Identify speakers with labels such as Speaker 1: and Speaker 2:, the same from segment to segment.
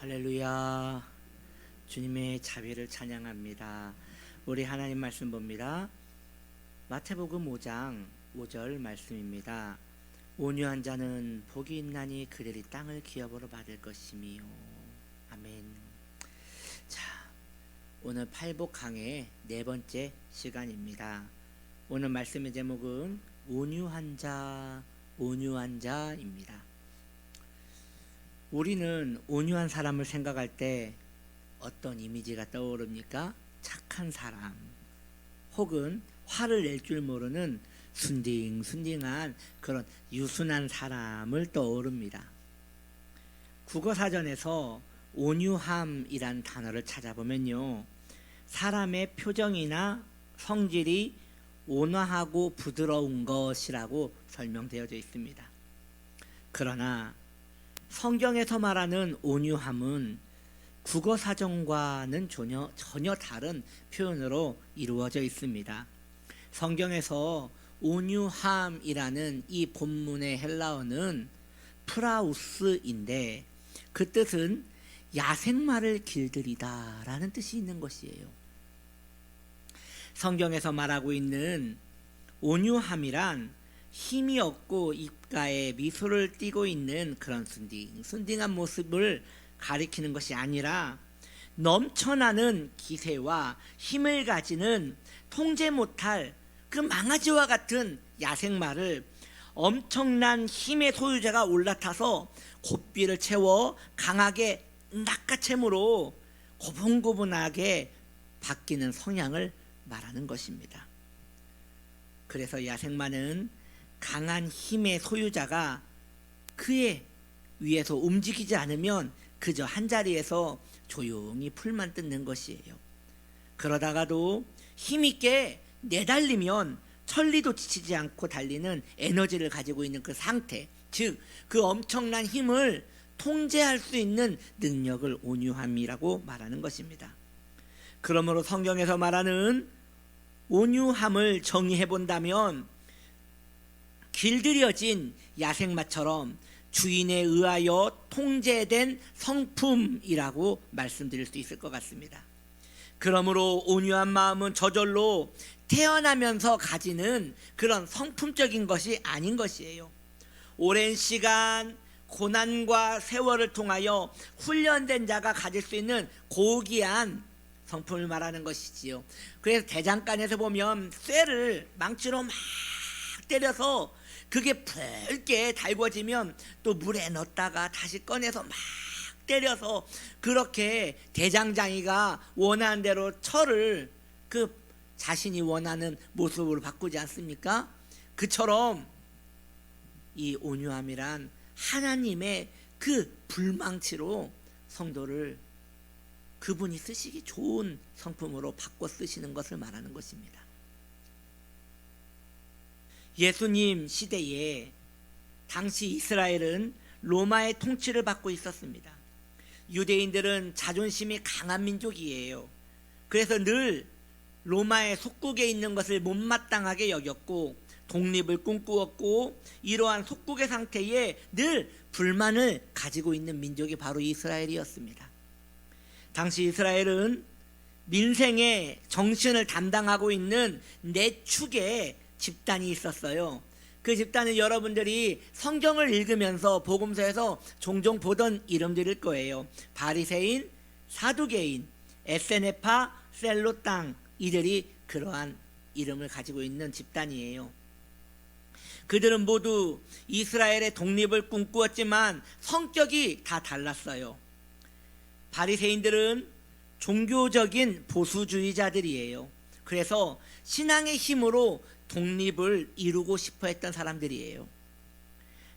Speaker 1: 할렐루야. 주님의 자비를 찬양합니다. 우리 하나님 말씀 봅니다. 마태복음 5장 5절 말씀입니다. 온유한 자는 복이 있나니 그들이 땅을 기업으로 받을 것이미요. 아멘. 자, 오늘 팔복 강의 네 번째 시간입니다. 오늘 말씀의 제목은 온유한 자입니다. 우리는 온유한 사람을 생각할 때 어떤 이미지가 떠오릅니까? 착한 사람, 혹은 화를 낼 줄 모르는 순딩순딩한 그런 유순한 사람을 떠오릅니다. 국어사전에서 온유함이란 단어를 찾아보면요, 사람의 표정이나 성질이 온화하고 부드러운 것이라고 설명되어져 있습니다. 그러나 성경에서 말하는 온유함은 국어사전과는 전혀 다른 표현으로 이루어져 있습니다. 성경에서 온유함이라는 이 본문의 헬라어는 프라우스인데 그 뜻은 야생마를 길들이다 라는 뜻이 있는 것이에요. 성경에서 말하고 있는 온유함이란 힘이 없고 입가에 미소를 띠고 있는 그런 순딩한 모습을 가리키는 것이 아니라 넘쳐나는 기세와 힘을 가지는 통제 못할 그 망아지와 같은 야생마를 엄청난 힘의 소유자가 올라타서 고삐를 채워 강하게 낚아채므로 고분고분하게 바뀌는 성향을 말하는 것입니다. 그래서 야생마는 강한 힘의 소유자가 그의 위에서 움직이지 않으면 그저 한자리에서 조용히 풀만 뜯는 것이에요. 그러다가도 힘있게 내달리면 천리도 지치지 않고 달리는 에너지를 가지고 있는 그 상태, 즉 그 엄청난 힘을 통제할 수 있는 능력을 온유함이라고 말하는 것입니다. 그러므로 성경에서 말하는 온유함을 정의해 본다면 길들여진 야생마처럼 주인에 의하여 통제된 성품이라고 말씀드릴 수 있을 것 같습니다. 그러므로 온유한 마음은 저절로 태어나면서 가지는 그런 성품적인 것이 아닌 것이에요. 오랜 시간 고난과 세월을 통하여 훈련된 자가 가질 수 있는 고귀한 성품을 말하는 것이지요. 그래서 대장간에서 보면 쇠를 망치로 막 때려서 그게 붉게 달궈지면 또 물에 넣었다가 다시 꺼내서 막 때려서 그렇게 대장장이가 원하는 대로 철을 그 자신이 원하는 모습으로 바꾸지 않습니까? 그처럼 이 온유함이란 하나님의 그 불망치로 성도를 그분이 쓰시기 좋은 성품으로 바꿔 쓰시는 것을 말하는 것입니다. 예수님 시대에 당시 이스라엘은 로마의 통치를 받고 있었습니다. 유대인들은 자존심이 강한 민족이에요. 그래서 늘 로마의 속국에 있는 것을 못마땅하게 여겼고 독립을 꿈꾸었고 이러한 속국의 상태에 늘 불만을 가지고 있는 민족이 바로 이스라엘이었습니다. 당시 이스라엘은 민생의 정신을 담당하고 있는 네 축의 집단이 있었어요. 그 집단은 여러분들이 성경을 읽으면서 복음서에서 종종 보던 이름들일 거예요. 바리새인, 사두개인, 에세네파, 셀로땅, 이들이 그러한 이름을 가지고 있는 집단이에요. 그들은 모두 이스라엘의 독립을 꿈꾸었지만 성격이 다 달랐어요. 바리새인들은 종교적인 보수주의자들이에요. 그래서 신앙의 힘으로 독립을 이루고 싶어 했던 사람들이에요.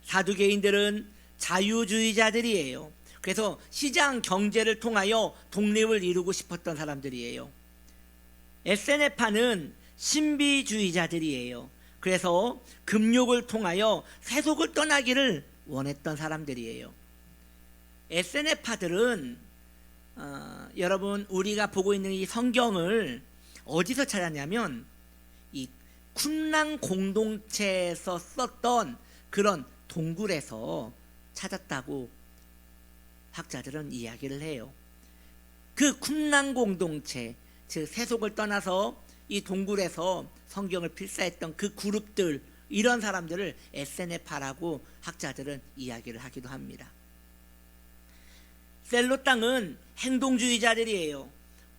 Speaker 1: 사두개인들은 자유주의자들이에요. 그래서 시장 경제를 통하여 독립을 이루고 싶었던 사람들이에요. 에세네파는 신비주의자들이에요. 그래서 금욕을 통하여 세속을 떠나기를 원했던 사람들이에요. 에세네파들은 여러분 우리가 보고 있는 이 성경을 어디서 찾았냐면 이 쿰랑 공동체에서 썼던 그런 동굴에서 찾았다고 학자들은 이야기를 해요. 그 쿰란 공동체, 즉 세속을 떠나서 이 동굴에서 성경을 필사했던 그 그룹들, 이런 사람들을 에세네파라고 학자들은 이야기를 하기도 합니다. 셀로 땅은 행동주의자들이에요.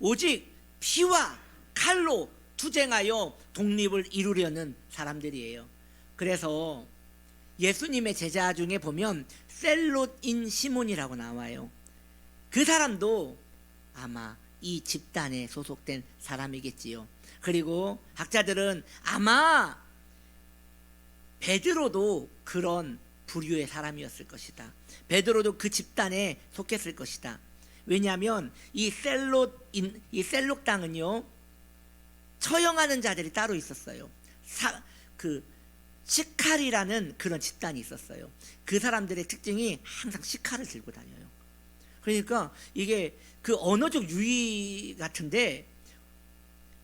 Speaker 1: 오직 피와 칼로 투쟁하여 독립을 이루려는 사람들이에요. 그래서 예수님의 제자 중에 보면 셀롯인 시몬이라고 나와요. 그 사람도 아마 이 집단에 소속된 사람이겠지요. 그리고 학자들은 아마 베드로도 그런 부류의 사람이었을 것이다. 베드로도 그 집단에 속했을 것이다. 왜냐하면 이 셀록 땅은요, 처형하는 자들이 따로 있었어요. 시칼이라는 그런 집단이 있었어요. 그 사람들의 특징이 항상 시칼을 들고 다녀요. 그러니까 이게 그 언어적 유의 같은데,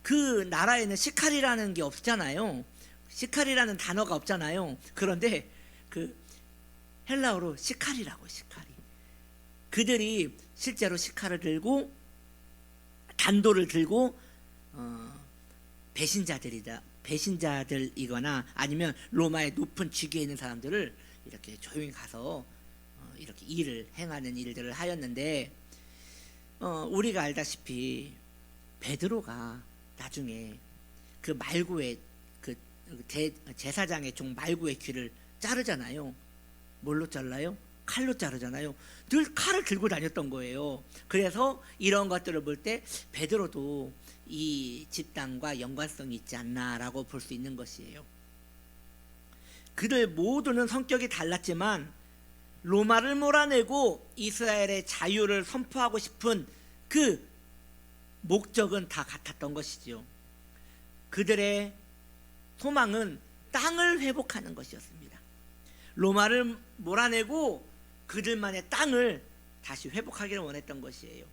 Speaker 1: 그 나라에는 시칼이라는 게 없잖아요. 시칼이라는 단어가 없잖아요. 그런데 그 헬라어로 시칼이라고, 시칼이. 그들이 실제로 시칼을 들고 단도를 들고 배신자들이거나 아니면 로마의 높은 직위에 있는 사람들을 이렇게 조용히 가서 이렇게 일을 행하는 일들을 하였는데, 우리가 알다시피 베드로가 나중에 그 말구의 그 제사장의 종 말구의 귀를 자르잖아요. 뭘로 잘라요? 칼로 자르잖아요. 늘 칼을 들고 다녔던 거예요. 그래서 이런 것들을 볼 때 베드로도 이 집단과 연관성이 있지 않나라고 볼 수 있는 것이에요. 그들 모두는 성격이 달랐지만 로마를 몰아내고 이스라엘의 자유를 선포하고 싶은 그 목적은 다 같았던 것이죠. 그들의 소망은 땅을 회복하는 것이었습니다. 로마를 몰아내고 그들만의 땅을 다시 회복하기를 원했던 것이에요.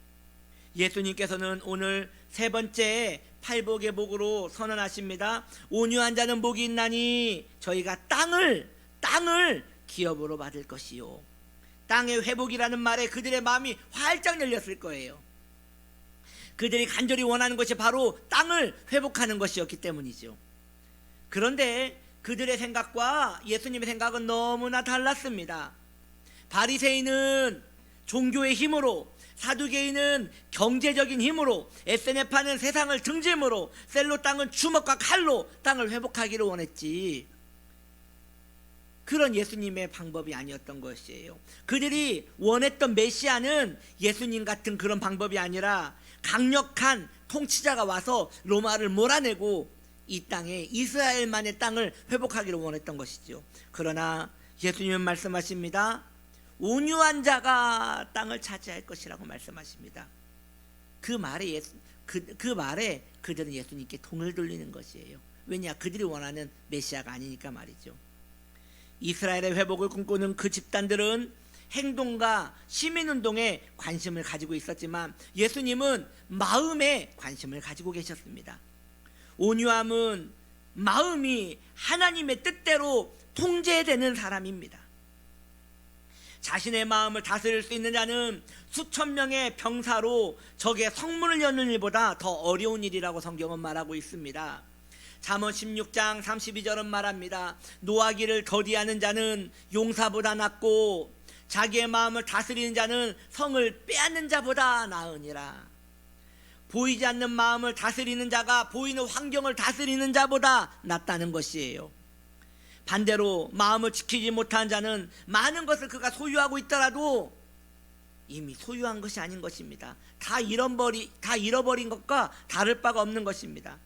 Speaker 1: 예수님께서는 오늘 세 번째 팔복의 복으로 선언하십니다. 온유한 자는 복이 있나니 저희가 땅을 기업으로 받을 것이요. 땅의 회복이라는 말에 그들의 마음이 활짝 열렸을 거예요. 그들이 간절히 원하는 것이 바로 땅을 회복하는 것이었기 때문이죠. 그런데 그들의 생각과 예수님의 생각은 너무나 달랐습니다. 바리새인은 종교의 힘으로, 사두개인은 경제적인 힘으로, 에세네파는 세상을 등짐으로, 셀로 땅은 주먹과 칼로 땅을 회복하기를 원했지, 그런 예수님의 방법이 아니었던 것이에요. 그들이 원했던 메시아는 예수님 같은 그런 방법이 아니라 강력한 통치자가 와서 로마를 몰아내고 이 땅에 이스라엘만의 땅을 회복하기를 원했던 것이죠. 그러나 예수님은 말씀하십니다. 온유한 자가 땅을 차지할 것이라고 말씀하십니다. 그 말에 그들은 예수님께 등을 돌리는 것이에요. 왜냐? 그들이 원하는 메시아가 아니니까 말이죠. 이스라엘의 회복을 꿈꾸는 그 집단들은 행동과 시민운동에 관심을 가지고 있었지만 예수님은 마음에 관심을 가지고 계셨습니다. 온유함은 마음이 하나님의 뜻대로 통제되는 사람입니다. 자신의 마음을 다스릴 수 있는 자는 수천 명의 병사로 적의 성문을 여는 일보다 더 어려운 일이라고 성경은 말하고 있습니다. 잠언 16장 32절은 말합니다. 노하기를 더디하는 자는 용사보다 낫고 자기의 마음을 다스리는 자는 성을 빼앗는 자보다 나으니라. 보이지 않는 마음을 다스리는 자가 보이는 환경을 다스리는 자보다 낫다는 것이에요. 반대로 마음을 지키지 못한 자는 많은 것을 그가 소유하고 있더라도 이미 소유한 것이 아닌 것입니다. 다 잃어버린 것과 다를 바가 없는 것입니다.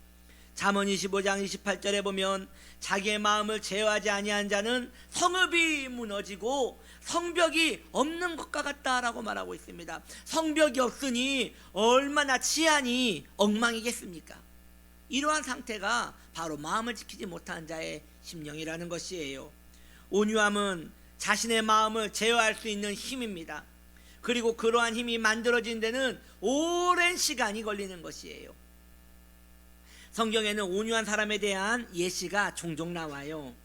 Speaker 1: 잠언 25장 28절에 보면 자기의 마음을 제어하지 아니한 자는 성읍이 무너지고 성벽이 없는 것과 같다라고 말하고 있습니다. 성벽이 없으니 얼마나 치안이 엉망이겠습니까? 이러한 상태가 바로 마음을 지키지 못한 자의 심령이라는 것이에요. 온유함은 자신의 마음을 제어할 수 있는 힘입니다. 그리고 그러한 힘이 만들어진 데는 오랜 시간이 걸리는 것이에요. 성경에는 온유한 사람에 대한 예시가 종종 나와요.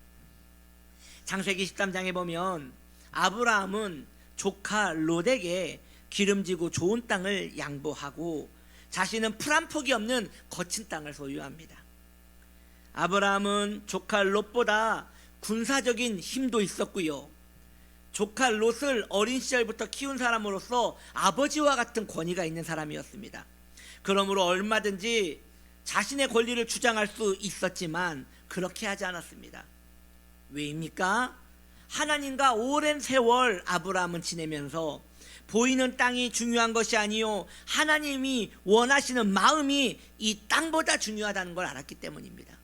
Speaker 1: 창세기 13장에 보면 아브라함은 조카 롯에게 기름지고 좋은 땅을 양보하고 자신은 풀 한 폭이 없는 거친 땅을 소유합니다. 아브라함은 조카 롯보다 군사적인 힘도 있었고요. 조카 롯을 어린 시절부터 키운 사람으로서 아버지와 같은 권위가 있는 사람이었습니다. 그러므로 얼마든지 자신의 권리를 주장할 수 있었지만 그렇게 하지 않았습니다. 왜입니까? 하나님과 오랜 세월 아브라함은 지내면서 보이는 땅이 중요한 것이 아니요 하나님이 원하시는 마음이 이 땅보다 중요하다는 걸 알았기 때문입니다.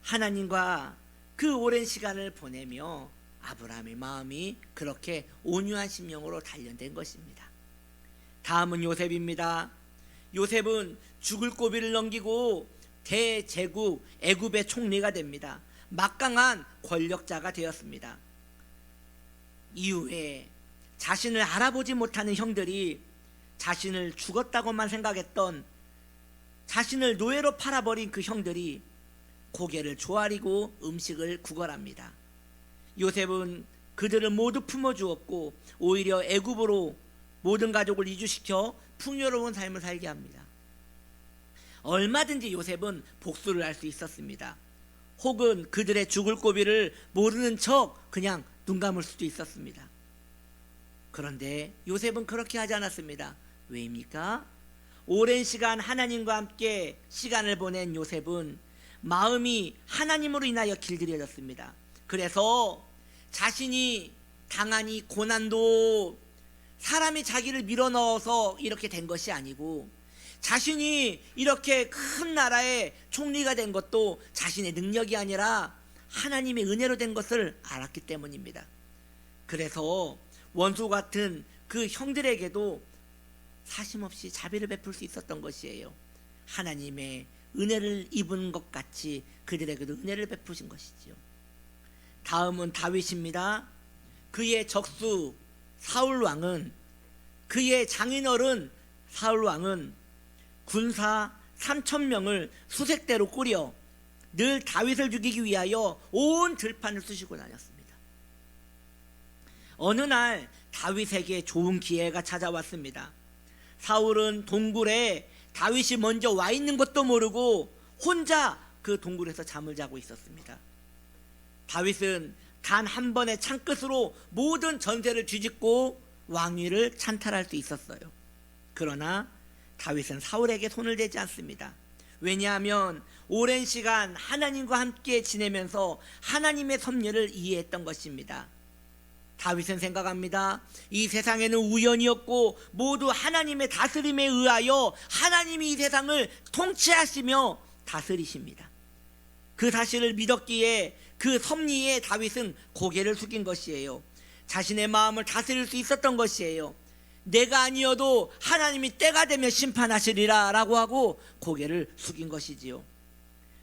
Speaker 1: 하나님과 그 오랜 시간을 보내며 아브라함의 마음이 그렇게 온유한 심령으로 단련된 것입니다. 다음은 요셉입니다. 요셉은 죽을 고비를 넘기고 대제국 애굽의 총리가 됩니다. 막강한 권력자가 되었습니다. 이후에 자신을 알아보지 못하는 형들이 자신을 죽었다고만 생각했던, 자신을 노예로 팔아버린 그 형들이 고개를 조아리고 음식을 구걸합니다. 요셉은 그들을 모두 품어주었고 오히려 애굽으로 모든 가족을 이주시켜 풍요로운 삶을 살게 합니다. 얼마든지 요셉은 복수를 할 수 있었습니다. 혹은 그들의 죽을 고비를 모르는 척 그냥 눈 감을 수도 있었습니다. 그런데 요셉은 그렇게 하지 않았습니다. 왜입니까? 오랜 시간 하나님과 함께 시간을 보낸 요셉은 마음이 하나님으로 인하여 길들여졌습니다. 그래서 자신이 당한 이 고난도 사람이 자기를 밀어넣어서 이렇게 된 것이 아니고, 자신이 이렇게 큰 나라의 총리가 된 것도 자신의 능력이 아니라 하나님의 은혜로 된 것을 알았기 때문입니다. 그래서 원수 같은 그 형들에게도 사심없이 자비를 베풀 수 있었던 것이에요. 하나님의 은혜를 입은 것 같이 그들에게도 은혜를 베푸신 것이지요. 다음은 다윗입니다. 그의 적수 사울 왕은, 그의 장인어른 사울 왕은 군사 3,000명을 수색대로 꾸려 늘 다윗을 죽이기 위하여 온 들판을 쑤시고 다녔습니다. 어느 날 다윗에게 좋은 기회가 찾아왔습니다. 사울은 동굴에 다윗이 먼저 와 있는 것도 모르고 혼자 그 동굴에서 잠을 자고 있었습니다. 다윗은 단 한 번의 창끝으로 모든 전세를 뒤집고 왕위를 찬탈할 수 있었어요. 그러나 다윗은 사울에게 손을 대지 않습니다. 왜냐하면 오랜 시간 하나님과 함께 지내면서 하나님의 섭리를 이해했던 것입니다. 다윗은 생각합니다. 이 세상에는 우연이 없고 모두 하나님의 다스림에 의하여 하나님이 이 세상을 통치하시며 다스리십니다. 그 사실을 믿었기에 그 섭리에 다윗은 고개를 숙인 것이에요. 자신의 마음을 다스릴 수 있었던 것이에요. 내가 아니어도 하나님이 때가 되면 심판하시리라 라고 하고 고개를 숙인 것이지요.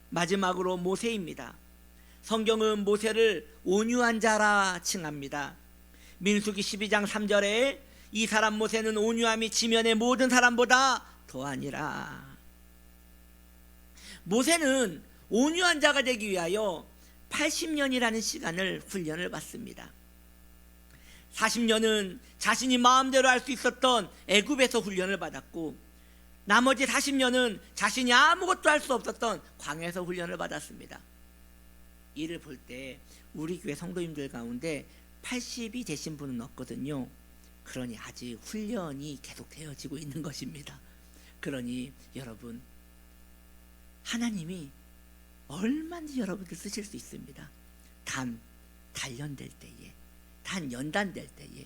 Speaker 1: 마지막으로 모세입니다. 성경은 모세를 온유한 자라 칭합니다. 민수기 12장 3절에 이 사람 모세는 온유함이 지면의 모든 사람보다 더하니라. 모세는 온유한 자가 되기 위하여 80년이라는 시간을 훈련을 받습니다. 40년은 자신이 마음대로 할 수 있었던 애굽에서 훈련을 받았고, 나머지 40년은 자신이 아무것도 할 수 없었던 광야에서 훈련을 받았습니다. 이를 볼 때 우리 교회 성도님들 가운데 80이 되신 분은 없거든요. 그러니 아직 훈련이 계속 되어지고 있는 것입니다. 그러니 여러분, 하나님이 얼마든지 여러분들 쓰실 수 있습니다. 단 단련될 때에, 단 연단될 때에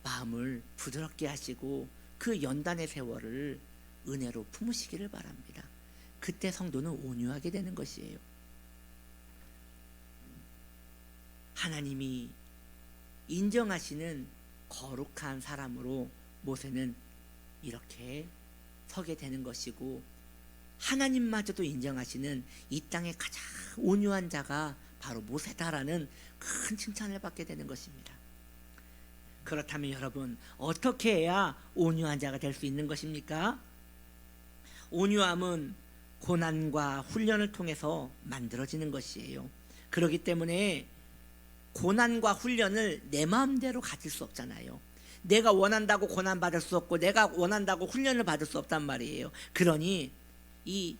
Speaker 1: 마음을 부드럽게 하시고 그 연단의 세월을 은혜로 품으시기를 바랍니다. 그때 성도는 온유하게 되는 것이에요. 하나님이 인정하시는 거룩한 사람으로 모세는 이렇게 서게 되는 것이고, 하나님마저도 인정하시는 이 땅의 가장 온유한 자가 바로 모세다라는 큰 칭찬을 받게 되는 것입니다. 그렇다면 여러분, 어떻게 해야 온유한 자가 될 수 있는 것입니까? 온유함은 고난과 훈련을 통해서 만들어지는 것이에요. 그렇기 때문에 고난과 훈련을 내 마음대로 가질 수 없잖아요. 내가 원한다고 고난 받을 수 없고 내가 원한다고 훈련을 받을 수 없단 말이에요. 그러니 이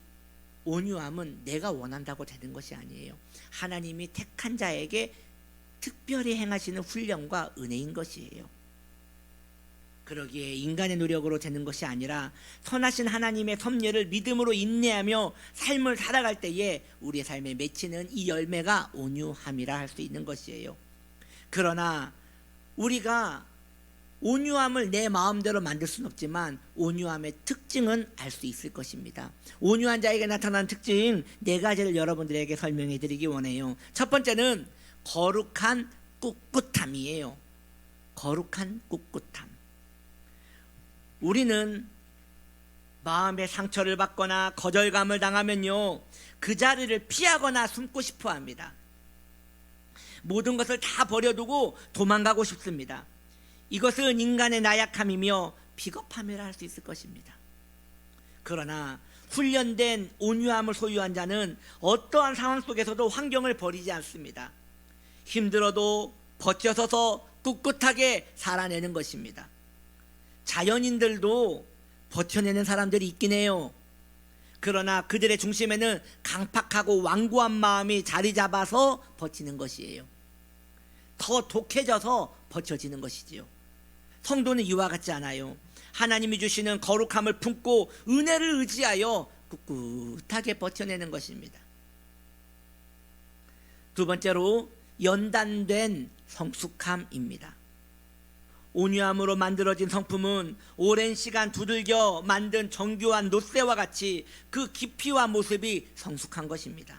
Speaker 1: 온유함은 내가 원한다고 되는 것이 아니에요. 하나님이 택한 자에게 특별히 행하시는 훈련과 은혜인 것이에요. 그러기에 인간의 노력으로 되는 것이 아니라 선하신 하나님의 섭리를 믿음으로 인내하며 삶을 살아갈 때에 우리의 삶에 맺히는 이 열매가 온유함이라 할 수 있는 것이에요. 그러나 우리가 온유함을 내 마음대로 만들 수는 없지만 온유함의 특징은 알 수 있을 것입니다. 온유한 자에게 나타나는 특징 네 가지를 여러분들에게 설명해 드리기 원해요. 첫 번째는 거룩한 꿋꿋함이에요. 거룩한 꿋꿋함. 우리는 마음의 상처를 받거나 거절감을 당하면요, 그 자리를 피하거나 숨고 싶어 합니다. 모든 것을 다 버려두고 도망가고 싶습니다. 이것은 인간의 나약함이며 비겁함이라 할 수 있을 것입니다. 그러나 훈련된 온유함을 소유한 자는 어떠한 상황 속에서도 환경을 버리지 않습니다. 힘들어도 버텨서서 꿋꿋하게 살아내는 것입니다. 자연인들도 버텨내는 사람들이 있긴 해요. 그러나 그들의 중심에는 강팍하고 완고한 마음이 자리 잡아서 버티는 것이에요. 더 독해져서 버텨지는 것이지요. 성도는 이와 같지 않아요. 하나님이 주시는 거룩함을 품고 은혜를 의지하여 꿋꿋하게 버텨내는 것입니다. 두 번째로 연단된 성숙함입니다. 온유함으로 만들어진 성품은 오랜 시간 두들겨 만든 정교한 놋새와 같이 그 깊이와 모습이 성숙한 것입니다.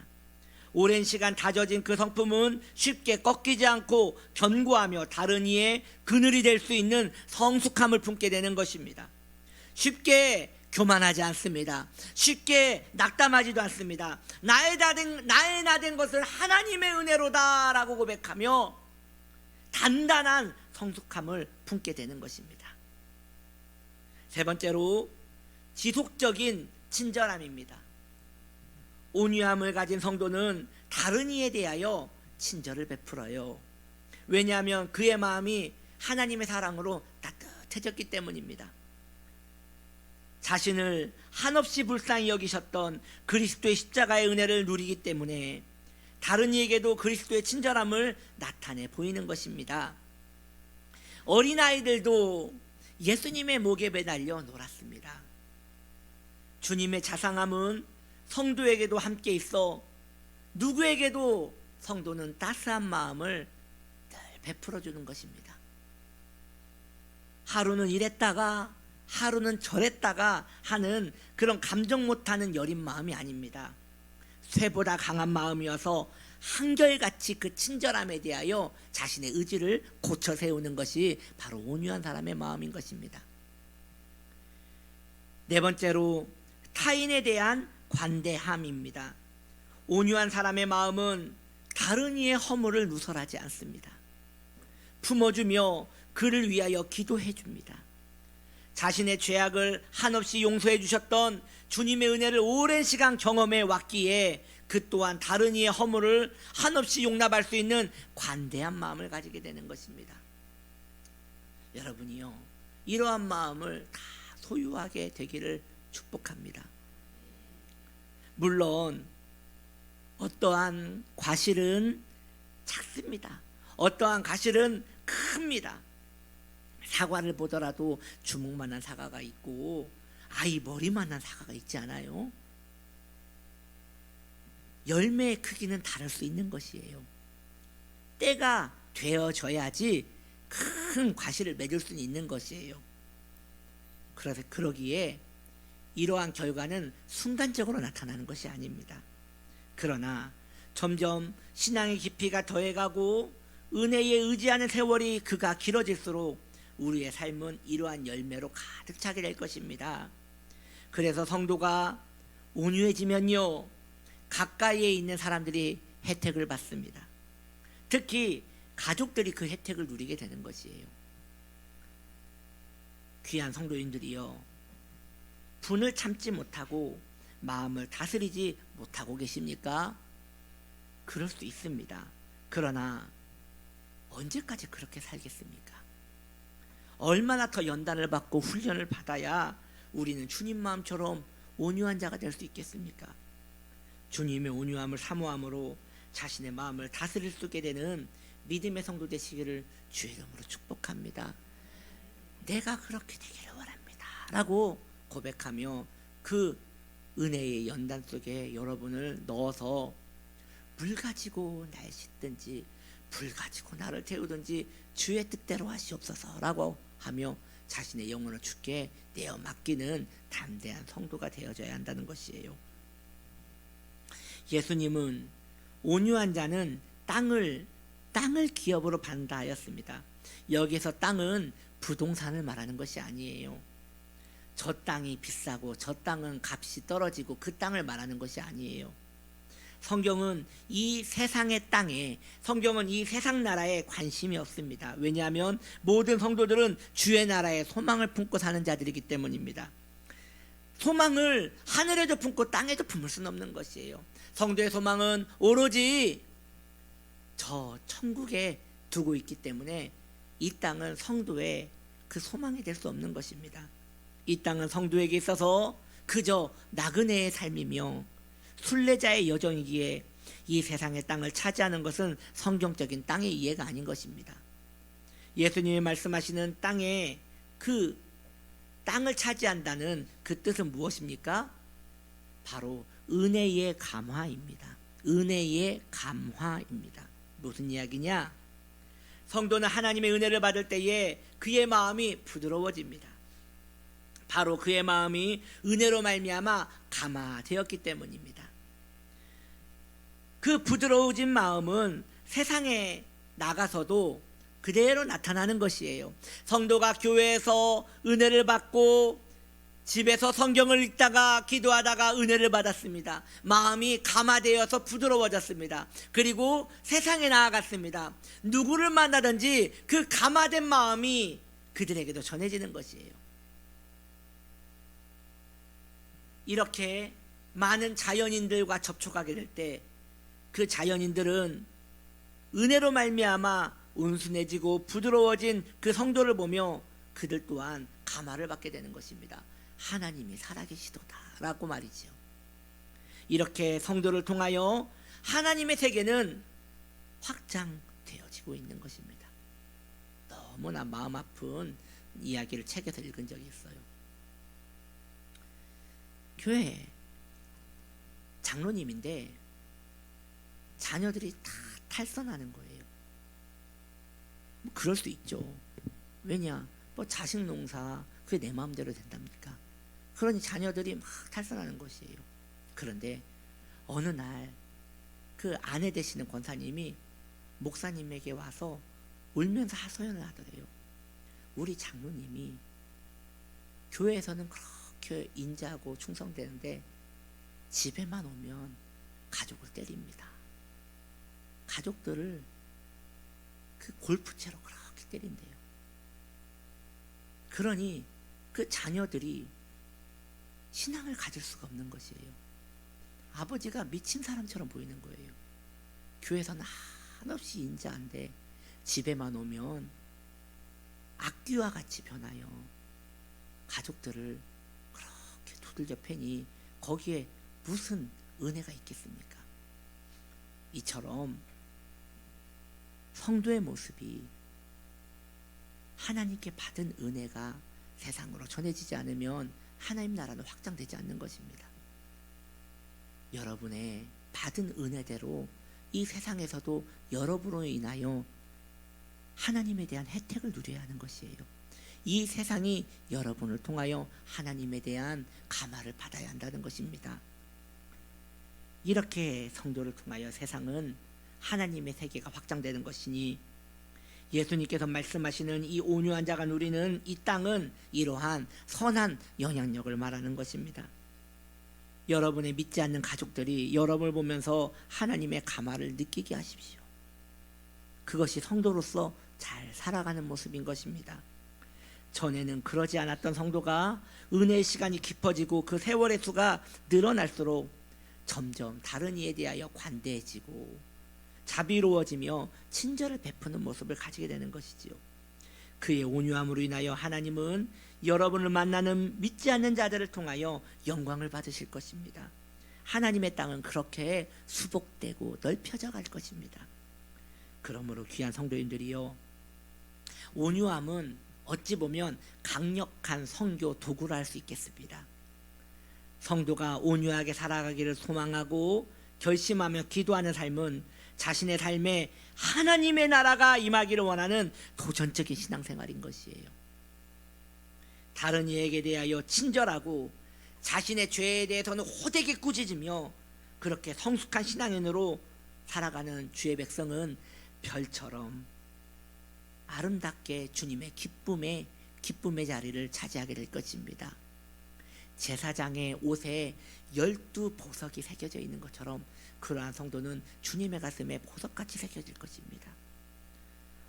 Speaker 1: 오랜 시간 다져진 그 성품은 쉽게 꺾이지 않고 견고하며 다른 이의 그늘이 될 수 있는 성숙함을 품게 되는 것입니다. 쉽게 교만하지 않습니다. 쉽게 낙담하지도 않습니다. 나의 나 된 것을 하나님의 은혜로다라고 고백하며 단단한 성숙함을 품게 되는 것입니다. 세 번째로 지속적인 친절함입니다. 온유함을 가진 성도는 다른 이에 대하여 친절을 베풀어요. 왜냐하면 그의 마음이 하나님의 사랑으로 따뜻해졌기 때문입니다. 자신을 한없이 불쌍히 여기셨던 그리스도의 십자가의 은혜를 누리기 때문에 다른 이에게도 그리스도의 친절함을 나타내 보이는 것입니다. 어린아이들도 예수님의 목에 매달려 놀았습니다. 주님의 자상함은 성도에게도 함께 있어 누구에게도 성도는 따스한 마음을 늘 베풀어 주는 것입니다. 하루는 이랬다가 하루는 저랬다가 하는 그런 감정 못하는 여린 마음이 아닙니다. 쇠보다 강한 마음이어서 한결같이 그 친절함에 대하여 자신의 의지를 고쳐 세우는 것이 바로 온유한 사람의 마음인 것입니다. 네 번째로 타인에 대한 관대함입니다. 온유한 사람의 마음은 다른 이의 허물을 누설하지 않습니다. 품어주며 그를 위하여 기도해 줍니다. 자신의 죄악을 한없이 용서해 주셨던 주님의 은혜를 오랜 시간 경험해 왔기에 그 또한 다른 이의 허물을 한없이 용납할 수 있는 관대한 마음을 가지게 되는 것입니다. 여러분이요, 이러한 마음을 다 소유하게 되기를 축복합니다. 물론 어떠한 과실은 작습니다. 어떠한 과실은 큽니다. 사과를 보더라도 주먹만한 사과가 있고 아이 머리만한 사과가 있지 않아요? 열매의 크기는 다를 수 있는 것이에요. 때가 되어져야지 큰 과실을 맺을 수 있는 것이에요. 그래서 그러기에 이러한 결과는 순간적으로 나타나는 것이 아닙니다. 그러나 점점 신앙의 깊이가 더해가고 은혜에 의지하는 세월이 그가 길어질수록 우리의 삶은 이러한 열매로 가득 차게 될 것입니다. 그래서 성도가 온유해지면요, 가까이에 있는 사람들이 혜택을 받습니다. 특히 가족들이 그 혜택을 누리게 되는 것이에요. 귀한 성도인들이요, 분을 참지 못하고 마음을 다스리지 못하고 계십니까? 그럴 수 있습니다. 그러나 언제까지 그렇게 살겠습니까? 얼마나 더 연단을 받고 훈련을 받아야 우리는 주님 마음처럼 온유한 자가 될 수 있겠습니까? 주님의 온유함을 사모함으로 자신의 마음을 다스릴 수 있게 되는 믿음의 성도 되시기를 주의 이름으로 축복합니다. 내가 그렇게 되기를 원합니다 라고 고백하며 그 은혜의 연단 속에 여러분을 넣어서 물 가지고 날 씻든지 불 가지고 나를 태우든지 주의 뜻대로 하시옵소서 라고 하며 자신의 영혼을 주께 내어 맡기는 담대한 성도가 되어져야 한다는 것이에요. 예수님은 온유한 자는 땅을 기업으로 받는다 하였습니다. 여기서 땅은 부동산을 말하는 것이 아니에요. 저 땅이 비싸고 저 땅은 값이 떨어지고 그 땅을 말하는 것이 아니에요. 성경은 이 세상의 땅에, 성경은 이 세상 나라에 관심이 없습니다. 왜냐하면 모든 성도들은 주의 나라에 소망을 품고 사는 자들이기 때문입니다. 소망을 하늘에도 품고 땅에도 품을 수는 없는 것이에요. 성도의 소망은 오로지 저 천국에 두고 있기 때문에 이 땅은 성도의 그 소망이 될 수 없는 것입니다. 이 땅은 성도에게 있어서 그저 나그네의 삶이며 순례자의 여정이기에 이 세상의 땅을 차지하는 것은 성경적인 땅의 이해가 아닌 것입니다. 예수님이 말씀하시는 땅에 그 땅을 차지한다는 그 뜻은 무엇입니까? 바로 은혜의 감화입니다. 은혜의 감화입니다. 무슨 이야기냐? 성도는 하나님의 은혜를 받을 때에 그의 마음이 부드러워집니다. 바로 그의 마음이 은혜로 말미암아 감화되었기 때문입니다. 그 부드러워진 마음은 세상에 나가서도 그대로 나타나는 것이에요. 성도가 교회에서 은혜를 받고 집에서 성경을 읽다가 기도하다가 은혜를 받았습니다. 마음이 감화되어서 부드러워졌습니다. 그리고 세상에 나아갔습니다. 누구를 만나든지 그 감화된 마음이 그들에게도 전해지는 것이에요. 이렇게 많은 자연인들과 접촉하게 될 때 그 자연인들은 은혜로 말미암아 온순해지고 부드러워진 그 성도를 보며 그들 또한 감화를 받게 되는 것입니다. 하나님이 살아계시도다 라고 말이죠. 이렇게 성도를 통하여 하나님의 세계는 확장되어지고 있는 것입니다. 너무나 마음 아픈 이야기를 책에서 읽은 적이 있어요. 교회 장로님인데 자녀들이 다 탈선하는 거예요. 뭐 그럴 수 있죠. 왜냐? 뭐 자식 농사 그게 내 마음대로 된답니까? 그러니 자녀들이 막 탈선하는 것이에요. 그런데 어느 날 그 아내 되시는 권사님이 목사님에게 와서 울면서 하소연을 하더래요. 우리 장로님이 교회에서는 그렇게 인자하고 충성되는데 집에만 오면 가족을 때립니다. 가족들을 그 골프채로 그렇게 때린대요. 그러니 그 자녀들이 신앙을 가질 수가 없는 것이에요. 아버지가 미친 사람처럼 보이는 거예요. 교회에서는 한없이 인자한데 집에만 오면 악귀와 같이 변하여 가족들을 그렇게 두들겨 패니 거기에 무슨 은혜가 있겠습니까? 이처럼 성도의 모습이 하나님께 받은 은혜가 세상으로 전해지지 않으면 하나님 나라는 확장되지 않는 것입니다. 여러분의 받은 은혜대로 이 세상에서도 여러분으로 인하여 하나님에 대한 혜택을 누려야 하는 것이에요. 이 세상이 여러분을 통하여 하나님에 대한 감화를 받아야 한다는 것입니다. 이렇게 성도를 통하여 세상은 하나님의 세계가 확장되는 것이니 예수님께서 말씀하시는 이 온유한 자가 누리는 이 땅은 이러한 선한 영향력을 말하는 것입니다. 여러분의 믿지 않는 가족들이 여러분을 보면서 하나님의 감화를 느끼게 하십시오. 그것이 성도로서 잘 살아가는 모습인 것입니다. 전에는 그러지 않았던 성도가 은혜의 시간이 깊어지고 그 세월의 수가 늘어날수록 점점 다른 이에 대하여 관대해지고 자비로워지며 친절을 베푸는 모습을 가지게 되는 것이지요. 그의 온유함으로 인하여 하나님은 여러분을 만나는 믿지 않는 자들을 통하여 영광을 받으실 것입니다. 하나님의 땅은 그렇게 수복되고 넓혀져 갈 것입니다. 그러므로 귀한 성도님들이요, 온유함은 어찌 보면 강력한 선교 도구라 할 수 있겠습니다. 성도가 온유하게 살아가기를 소망하고 결심하며 기도하는 삶은 자신의 삶에 하나님의 나라가 임하기를 원하는 도전적인 신앙생활인 것이에요. 다른 이에게 대하여 친절하고 자신의 죄에 대해서는 호되게 꾸짖으며 그렇게 성숙한 신앙인으로 살아가는 주의 백성은 별처럼 아름답게 주님의 기쁨의 자리를 차지하게 될 것입니다. 제사장의 옷에 12보석이 새겨져 있는 것처럼 그러한 성도는 주님의 가슴에 보석같이 새겨질 것입니다.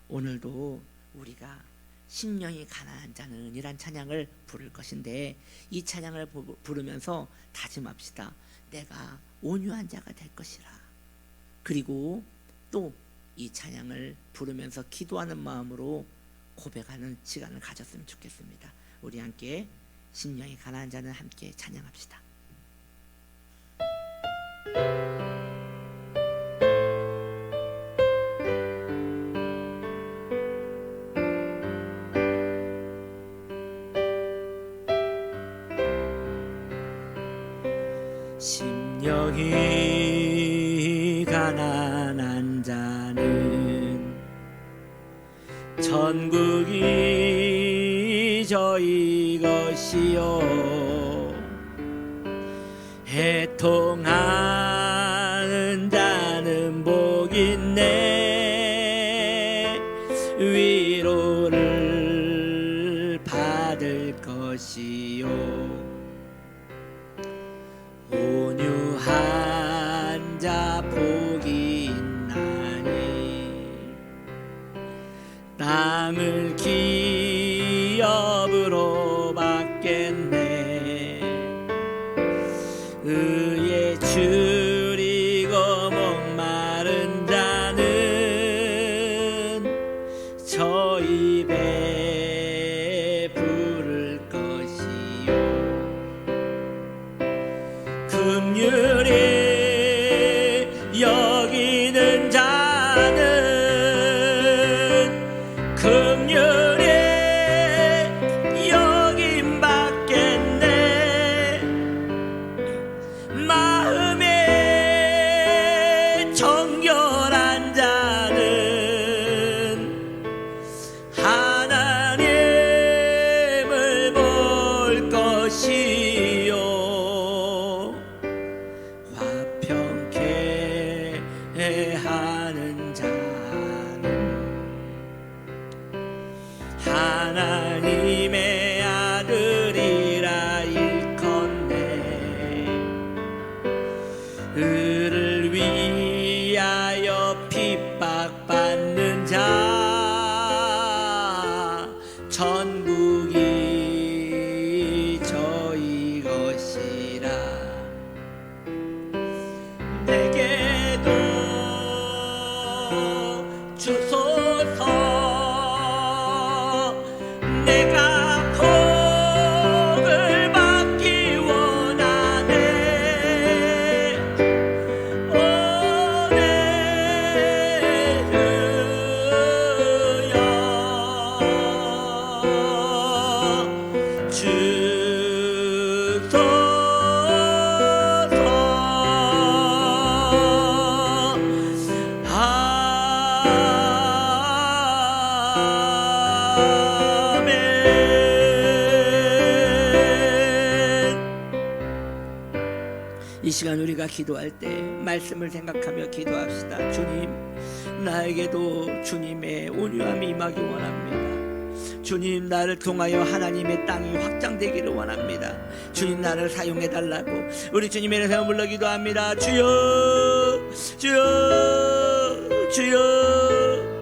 Speaker 1: 오늘도 우리가 심령이 가난한 자는 이란 찬양을 부를 것인데, 이 찬양을 부르면서 다짐합시다. 내가 온유한 자가 될 것이라. 그리고 또 이 찬양을 부르면서 기도하는 마음으로 고백하는 시간을 가졌으면 좋겠습니다. 우리 함께 심령이 가난한 자는 함께 찬양합시다. 심령이 가난한 자는 천국이 저희 것이요, 해통하는 자는 복있네, 위로를 받을 것이요, 온유한 자 복이 있나니, 땅을 기업으로 받겠네, 의에 줄이고 목마른 자는 저 입에 부를 것이요, 긍휼히 여기는 자는 긍휼히 여김 받겠네, 마음에 정결한 자는 하나님을 볼 것이요, 화평케 하는 자는 하나님의 아들이라 일컫네, 의를 위하여 핍박받는 자 천국이 저희 것이라. 내게도 주소서, 내가 복을 받기 원하네, 오늘루야 주소서. 이 시간 우리가 기도할 때 말씀을 생각하며 기도합시다. 주님, 나에게도 주님의 온유함이 임하기 원합니다. 주님, 나를 통하여 하나님의 땅이 확장되기를 원합니다. 주님, 나를 사용해달라고 우리 주님의 이름으로 불러 기도합니다. 주여, 주여, 주여.